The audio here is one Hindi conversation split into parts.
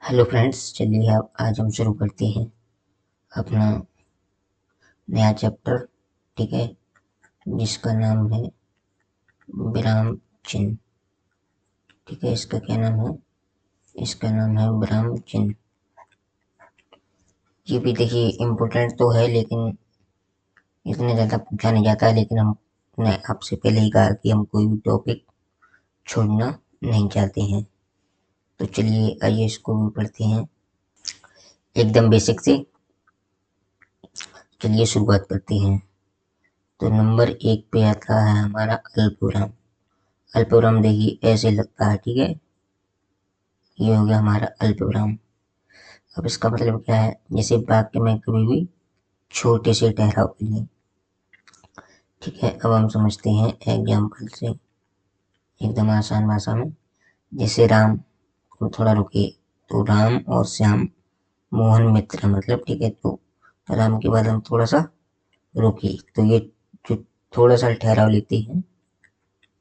हेलो फ्रेंड्स, चलिए अब आज हम शुरू करते हैं अपना नया चैप्टर। ठीक है, जिसका नाम है विराम चिन्ह। ठीक है, इसका क्या नाम है? इसका नाम है विराम चिन्ह। ये भी देखिए इम्पोर्टेंट तो है, लेकिन इतने ज़्यादा पूछा नहीं जाता है। लेकिन हमने आपसे पहले ही कहा कि हम कोई भी टॉपिक छोड़ना नहीं चाहते हैं। तो चलिए आइए इसको भी पढ़ते हैं एकदम बेसिक से। चलिए शुरुआत करते हैं। तो नंबर 1 पे आता है हमारा अल्पविराम। अल्पविराम देखिए ऐसे लगता है। ठीक है, ये हो गया हमारा अल्पविराम। अब इसका मतलब क्या है? जैसे वाक्य में कभी भी छोटे से ठहराव के लिए। ठीक है, अब हम समझते हैं एग्जाम्पल से एकदम आसान भाषा में। जैसे राम को थोड़ा रुकिए, तो राम और श्याम मोहन मित्र मतलब। ठीक है, तो राम के बाद हम थोड़ा सा रुकिए, तो ये जो थोड़ा सा ठहराव लेते हैं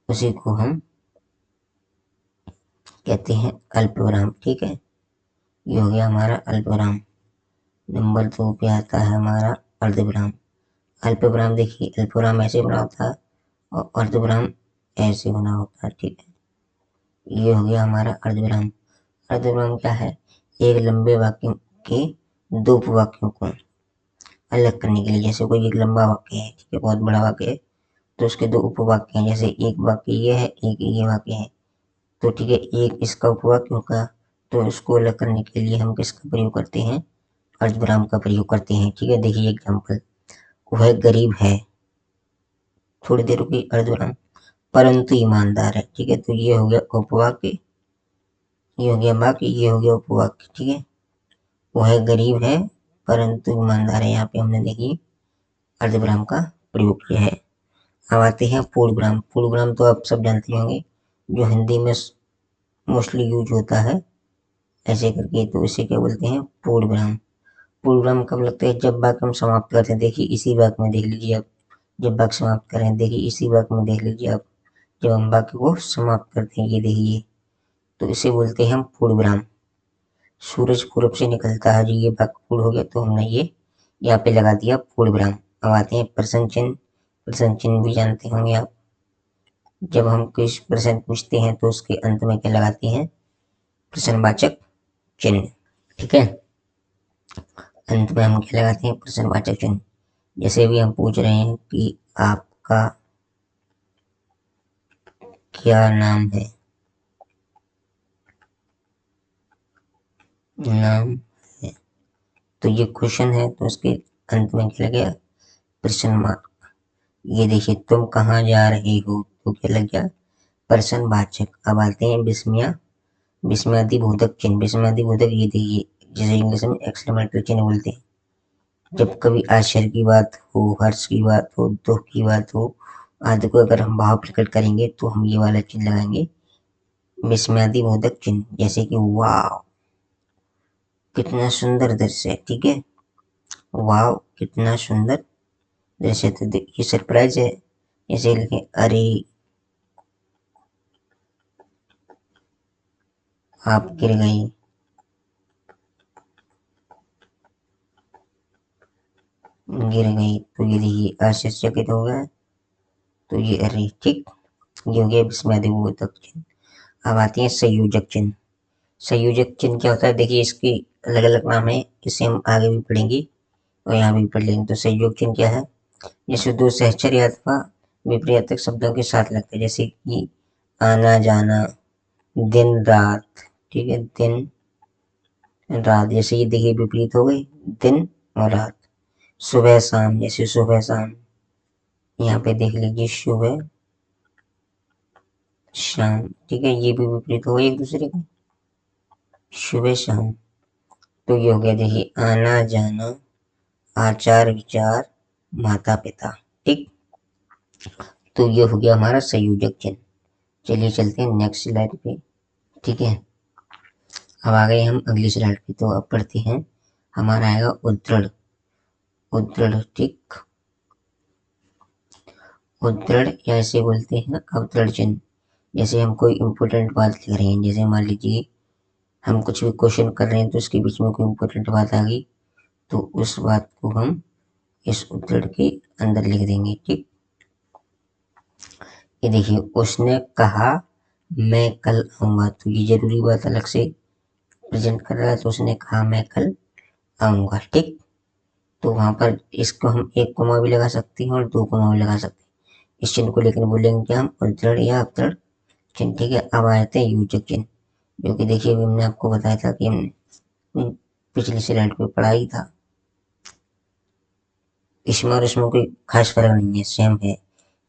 उसी को हम कहते हैं अल्पविराम। ठीक है, ये हो गया हमारा अल्पविराम। नंबर 2 पे आता है हमारा अर्धविराम। अल्पविराम देखिए, अल्पविराम ऐसे बना होता है और अर्धविराम ऐसे बना होता है। ठीक है, ये हो गया हमारा अर्धविराम। अर्धविराम क्या है? एक लंबे वाक्य के दो उपवाक्यों को अलग करने के लिए। जैसे कोई एक लंबा वाक्य है, ठीक है, बहुत बड़ा वाक्य है, तो उसके दो उपवाक्य हैं। जैसे एक वाक्य ये है, एक ये वाक्य है, तो ठीक है, एक इसका उपवाक्य होगा, तो उसको अलग करने के लिए हम किसका प्रयोग करते हैं? अर्धविराम का प्रयोग करते हैं। ठीक है, देखिए एग्जाम्पल। वह गरीब है, थोड़ी देर रुकी, अर्धविराम, परंतु ईमानदार है। ठीक है, तो ये हो गया उपवाक्य, ये हो गया वाक्य, ये हो गया उपवाक्य। ठीक है, वह गरीब है परंतु ईमानदार है। यहाँ पे हमने देखिए अर्धविराम का प्रयोग किया है। अब आते हैं पूर्णविराम। पूर्णविराम तो आप सब जानते होंगे, जो हिंदी में मोस्टली यूज होता है ऐसे करके, तो इसे क्या बोलते हैं? पूर्णविराम। पूर्णविराम कब लगता है? जब वाक्य हम समाप्त करते हैं। देखिए इसी वाक्य में देख लीजिए आप, जब वाक्य समाप्त करें, देखिए इसी वाक्य में देख लीजिए आप, जब हम वाक्य को समाप्त करते हैं, ये देखिए, तो इसे बोलते हैं हम पूर्णविराम। सूरज पूरब से निकलता है, जो ये वाक्य पूर्ण हो गया, तो हमने ये यहाँ पे लगा दिया पूर्णविराम। अब आते हैं प्रश्न चिन्ह। प्रश्न चिन्ह भी जानते होंगे आप, जब हम कुछ प्रश्न पूछते हैं तो उसके अंत में क्या लगाते हैं? प्रश्नवाचक चिन्ह। ठीक है, अंत में हम क्या लगाते हैं? प्रश्नवाचक चिन्ह। जैसे भी हम पूछ रहे हैं कि आपका क्या नाम है, नाम है, तो ये क्वेश्चन है, तो उसके अंत में क्या लगे? प्रश्न मार्क। ये देखिए, तुम कहाँ जा रहे हो, तो क्या लग गया? प्रश्नवाचक। अब आते हैं विस्मया, विस्मयादिबोधक चिन्ह। विस्मयादिबोधक, ये देखिए, जिसे इंग्लिश में एक्सक्लेमेटरी चिन्ह बोलते हैं। जब कभी आश्चर्य की बात हो, हर्ष की बात हो, दुख की बात हो आदि को अगर हम भाव प्रकट करेंगे तो हम ये वाला चिन्ह लगाएंगे, विस्मयादिबोधक चिन्ह। जैसे कि वाह कितना सुंदर दृश्य है। ठीक है, वाह कितना सुंदर दृश्य, तो ये सरप्राइज है। जैसे लिखें, अरे आप गिर गई, गिर गई, तो ये देखिए आश्चर्यचकित हो गया, तो ये अरे। ठीक, ये हो गया विस्मयादिबोधक चिन्ह। अब आती है संयोजक चिन्ह। संयोजक चिन्ह क्या होता है? देखिए इसके अलग अलग नाम है, इसे हम आगे भी पढ़ेंगे और यहाँ भी पढ़ लेंगे। तो संयोग चिन्ह क्या है? जैसे दो सहचर्य अथवा विपरीतक शब्दों के साथ लगते हैं, जैसे कि आना जाना, दिन रात। ठीक है, दिन रात, जैसे ये देखिए विपरीत हो गई, दिन और रात। सुबह शाम, जैसे सुबह शाम, यहाँ पे देख लीजिए सुबह शाम। ठीक है, ये भी विपरीत हो गए एक दूसरे के, सुबह शाम। तो ये हो गया देखिए आना जाना, आचार विचार, माता पिता। ठीक, तो ये हो गया हमारा संयोजक चिन्ह। चलिए चलते हैं नेक्स्ट स्लाइड पे। ठीक है, अब आ गए हम अगली स्लाइड पे, तो अब पढ़ते हैं। हमारा आएगा उद्धृढ़। उद्धृढ़, ठीक, उद्धृढ़ या इसे बोलते हैं अवतरण चिन्ह। जैसे हम कोई इम्पोर्टेंट बात लिख रहे हैं, जैसे मान लीजिए हम कुछ भी क्वेश्चन कर रहे हैं तो उसके बीच में कोई इम्पोर्टेंट बात आ गई तो उस बात को हम इस उद्धरण के अंदर लिख देंगे। ठीक, ये देखिए, उसने कहा मैं कल आऊंगा, तो ये जरूरी बात अलग से प्रेजेंट कर रहा है, तो उसने कहा मैं कल आऊंगा। ठीक, तो वहां पर इसको हम एक कोमा भी लगा सकते हैं और दो कोमा भी लगा सकते हैं। इस चिन्ह को लेकर बोलेंगे कि हम उद्धरण या अवतरण चिन्ह। ठीक है, अब आ जाते हैं योजक चिन्ह, जो कि देखिए अभी हमने आपको बताया था कि हमने पिछली स्लाइड पे पढ़ा ही था। इसमें और इसमें कोई खास फर्क नहीं है, सेम है।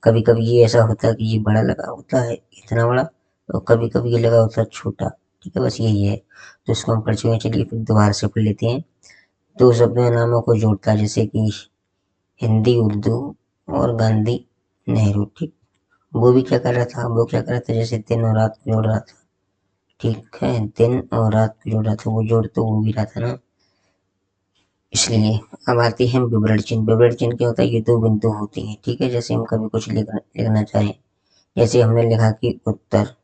कभी कभी ये ऐसा होता है कि ये बड़ा लगा होता है, इतना बड़ा, और कभी कभी ये लगा होता है छोटा। ठीक है, बस यही है। तो इसको हम पढ़ चुके हैं, चलिए फिर दोबारा से पढ़ लेते हैं। दो शब्दों नामों को जोड़ता है, जैसे कि हिंदी उर्दू और गांधी नेहरू। ठीक, वो भी क्या कर रहा था, वो क्या कर रहा था, जैसे दिन और रात को जोड़ रहा था। ठीक है, दिन और रात को जोड़ रहा था, वो जोड़ तो वो भी रहा था ना, इसलिए। अब आते हैं विवरण चिन्ह। विवरण चिन्ह क्या होता है, ये दो बिंदु होती हैं। ठीक है, जैसे हम कभी कुछ लिखना चाहें, जैसे हमने लिखा कि उत्तर।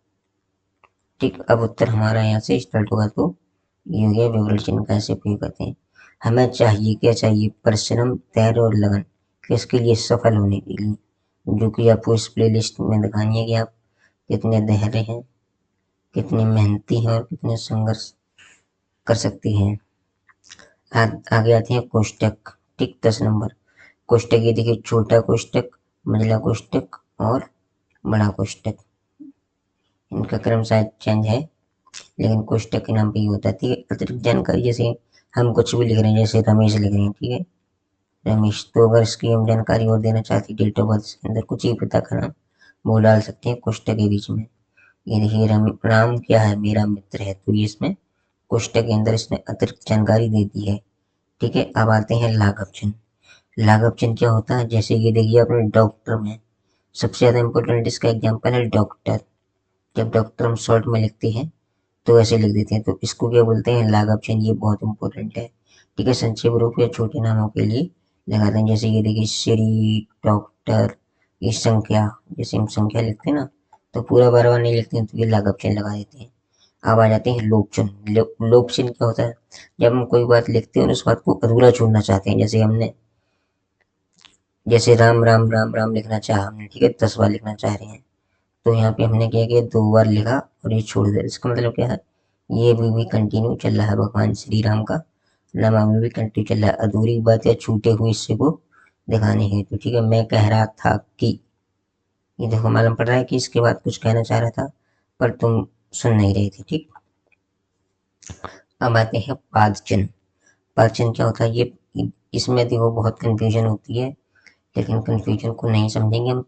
ठीक, अब उत्तर हमारा यहाँ से स्टार्ट होगा, तो ये हो गया विवरण चिन्ह। कैसे उपयोग करते हैं, हमें चाहिए क्या चाहिए, परिश्रम, धैर्य और लगन, किसके लिए, सफल होने के लिए, जो कि आपको इस प्लेलिस्ट में दिखानी है कि आप कितने धैर्य हैं, कितने मेहनती हैं और कितने संघर्ष कर सकती हैं। आगे आते हैं कोष्टक। ठीक, 10 नंबर कोष्टक। ये देखिए, छोटा कोष्टक, मंझला कोष्टक और बड़ा कोष्टक। इनका क्रम शायद चेंज है, लेकिन कोष्टक के नाम पे ही होता है। ठीक है, अतिरिक्त जानकारी, जैसे हम कुछ भी लिख रहे हैं, जैसे रमेश लिख रहे हैं। ठीक है, रमेश, तो अगर इसकी हम जानकारी और देना चाहते हैं, डेट ऑफ बर्थ के अंदर कुछ ही पिता का नाम, वो डाल सकते हैं कोष्टक के बीच में। ये देखिए, राम क्या है, मेरा मित्र है, तो ये इसमें कोष्टक के अंदर इसने अतिरिक्त जानकारी दे दी है। ठीक है, अब आते हैं लाघव चिन्ह। लाघव चिन्ह क्या होता है, जैसे ये देखिए अपने डॉक्टर में सबसे ज्यादा इंपॉर्टेंट इसका एग्जाम्पल है डॉक्टर। जब डॉक्टर हम शॉर्ट में लिखते हैं तो ऐसे लिख देते हैं, तो इसको क्या बोलते हैं, लाघव चिन्ह। ये बहुत इंपॉर्टेंट है। ठीक है, संक्षेप रूप या छोटे नामों के लिए लगाते हैं, जैसे ये देखिए श्री, डॉक्टर, ये संख्या, जैसे हम संख्या लिखते हैं ना, तो पूरा बार बार नहीं लिखते हैं, तो ये लाघव चिन्ह लगा देते हैं। अब आ जाते हैं लोप चिन्ह। लोप चिन्ह क्या होता है, जब हम कोई बात लिखते हैं और उस बात को अधूरा छोड़ना चाहते हैं, जैसे हमने, जैसे राम राम राम राम लिखना चाहा हमने, ठीक है, 10 बार लिखना चाह रहे हैं, तो यहाँ पे हमने क्या किया, 2 बार लिखा और ये छोड़ दिया। इसका मतलब क्या है, ये भी कंटिन्यू चल रहा है, भगवान श्री राम का नाम अभी भी कंटिन्यू चल रहा है, अधूरी बात या छूटे हुए हिस्से को दिखाने हेतु। ठीक है, मैं कह रहा था कि, ये देखो मालूम पड़ रहा है कि इसके बाद कुछ कहना चाह रहा था पर तुम सुन नहीं रहे थे। ठीक, अब आते हैं पाद चिन्ह। पाद चिन्ह क्या होता है, ये इसमें देखो बहुत कंफ्यूजन होती है, लेकिन कंफ्यूजन को नहीं समझेंगे हम,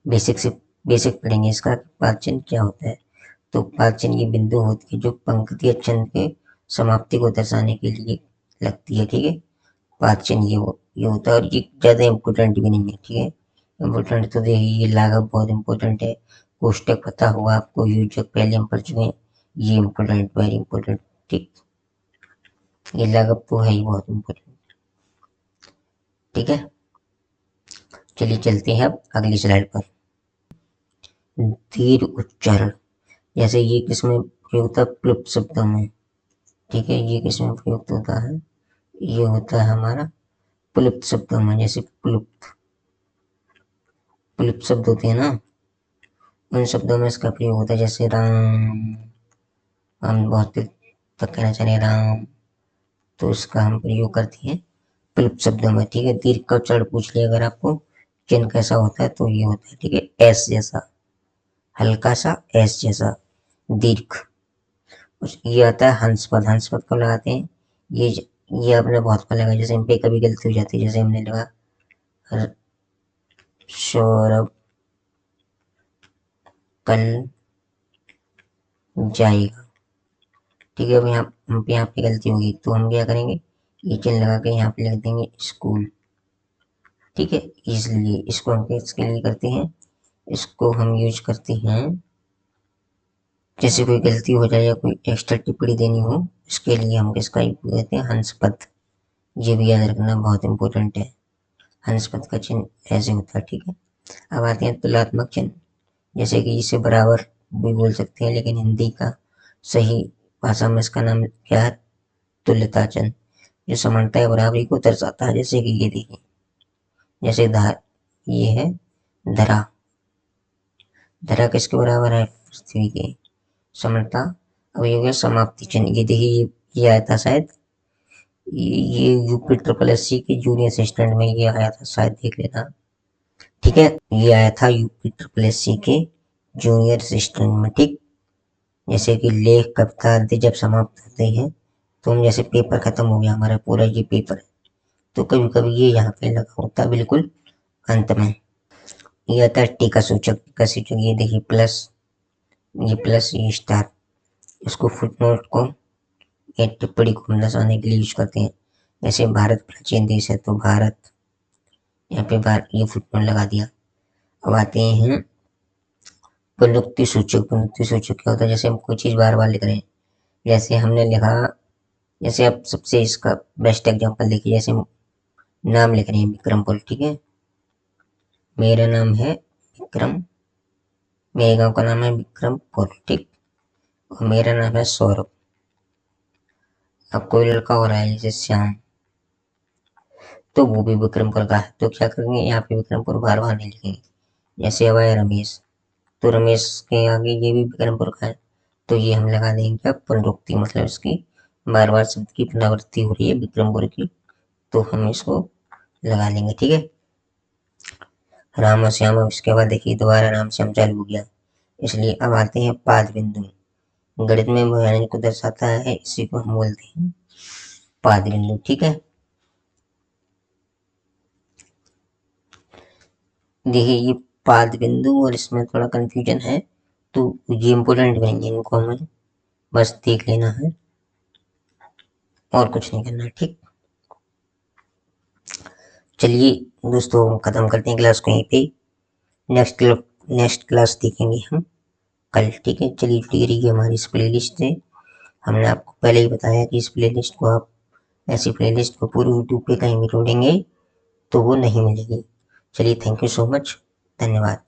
बेसिक से बेसिक पढ़ेंगे इसका पाद चिन्ह क्या होता है। तो पाद चिन्ह ये बिंदु होती है जो पंक्ति या छंद के समाप्ति को दर्शाने के लिए लगती है। ठीक है, पाद चिन्ह ये होता है, और ये ज्यादा इम्पोर्टेंट भी नहीं है। ठीक है, इम्पोर्टेंट तो देखिए ये लाघव बहुत इम्पोर्टेंट है, कोष्टक पता होगा आपको, योजक पहले हम पढ़ चुके हैं, ये इम्पोर्टेंट, वेरी इम्पोर्टेंट। ठीक, ये लाघव तो है ही बहुत इम्पोर्टेंट। ठीक है, चलिए चलते हैं अब अगली स्लाइड पर। दीर्घ उच्चारण, जैसे ये किसमें प्रयोग होता है, प्लुप्त शब्दों में। ठीक है, ये किसमें प्रयुक्त होता है, ये होता है हमारा प्लुप्त शब्दों में। जैसे प्लुप्त प्लुप्त शब्द होते हैं ना, उन शब्दों में इसका प्रयोग होता है, जैसे राम, हम बहुत देर तक कहना चाह रहे हैं राम, तो इसका हम प्रयोग करते हैं प्लुप्त शब्दों में। ठीक है, दीर्घ का उच्चारण पूछ लिया अगर आपको, चिन्ह कैसा होता है, तो ये होता है, ठीक है, एस जैसा, हल्का सा एस जैसा, दीर्घ। ये आता है हंस पद। हंस पद कब लगाते हैं, ये ये आपने बहुत बार लगाया, जैसे इन पे कभी गलती हो जाती है, जैसे हमने लगा सौरभ कल जाएगा। ठीक है, अब यहाँ पे गलती होगी, तो हम क्या करेंगे, ये चिन्ह लगा के यहाँ पे लिख देंगे स्कूल। ठीक है, इसलिए इसको हम किसके लिए करते हैं, इसको हम यूज करते हैं जैसे कोई गलती हो जाए या कोई एक्स्ट्रा टिप्पणी देनी हो, इसके लिए हम किसका उपयोग करते हैं, हंस पद। ये भी याद रखना बहुत इंपॉर्टेंट है, हंस पद का चिन्ह ऐसे होता है। ठीक है, अब आते हैं तुलनात्मक चिन्ह, जैसे कि इसे बराबर भी बोल सकते हैं, लेकिन हिंदी का सही भाषा में इसका नाम क्या है, तुल्यताचन, जो समानता या बराबरी को दर्शाता है। जैसे कि ये देखिए, जैसे ये है धरा, धरा किसके बराबर है, पृथ्वी के। समता, अब ये हो गया समाप्ति चिन्ह। ये देखिए, ये आया था शायद, ये यूपी ट्रिपल एस सी के जूनियर असिस्टेंट में ये आया था शायद, देख लेना। ठीक है, ये आया था यूपी ट्रिपल एस सी के जूनियर असिस्टेंट में। ठीक, जैसे कि लेख, कविता आदि जब समाप्त होते हैं तो हम, जैसे पेपर खत्म हो गया हमारा पूरा, ये पेपर है, तो कभी कभी ये यहाँ पे लगा होता है बिल्कुल अंत में। ये आता है टीका सूचक। टीका सूचक ये देखिए, प्लस, ये प्लस, ये स्टार, इसको फुटनोट को या टिप्पणी को हम दर्शाने के लिए यूज करते हैं। जैसे भारत प्राचीन देश है तो भारत, यहाँ पे भारत, ये फुटनोट लगा दिया। अब आते हैं पुनरुक्ति सूचक। पुनरुक्ति सूचक क्या होता है, जैसे हम कोई चीज बार बार लिख रहे हैं, जैसे हमने लिखा, जैसे आप सबसे इसका बेस्ट एग्जांपल देखिए, जैसे नाम लिख रहे हैं विक्रमपुर। ठीक है, मेरा नाम है विक्रम, मेरे गांव का नाम है विक्रमपुर। ठीक, और मेरा नाम है सौरभ। अब कोई लड़का हो रहा है जैसे श्याम, तो वो भी विक्रमपुर का है, तो क्या करेंगे, यहाँ पे विक्रमपुर बार बार नहीं लिखेंगे। जैसे अब आया रमेश, तो रमेश के आगे ये भी विक्रमपुर का है, तो ये हम लगा देंगे क्या, पुनरुक्ति, मतलब इसकी बार बार शब्द की पुनरावृत्ति हो रही है विक्रमपुर की, तो हम इसको लगा लेंगे। ठीक है, राम और श्याम। अब इसके बाद देखिए दोबारा राम श्याम चालू हो गया, इसलिए अब आते हैं पाद बिंदु। गणित में मूल्यांकन को दर्शाता है, इसी को हम बोलते हैं पाद बिंदु। ठीक है, देखिए ये पाद बिंदु और इसमें थोड़ा कंफ्यूजन है, तो ये इंपोर्टेंट बनेंगे, इनको हमें बस देख लेना है और कुछ नहीं करना है। ठीक, चलिए दोस्तों, खत्म करते हैं क्लास को यहीं पे। नेक्स्ट क्लास देखेंगे हम कल। ठीक है, चलिए जुड़ी रहिए हमारी इस प्लेलिस्ट से। हमने आपको पहले ही बताया कि इस प्लेलिस्ट को आप, ऐसी प्लेलिस्ट को पूरी यूट्यूब पे कहीं भी ढूंढेंगे तो वो नहीं मिलेगी। चलिए, थैंक यू सो मच, धन्यवाद।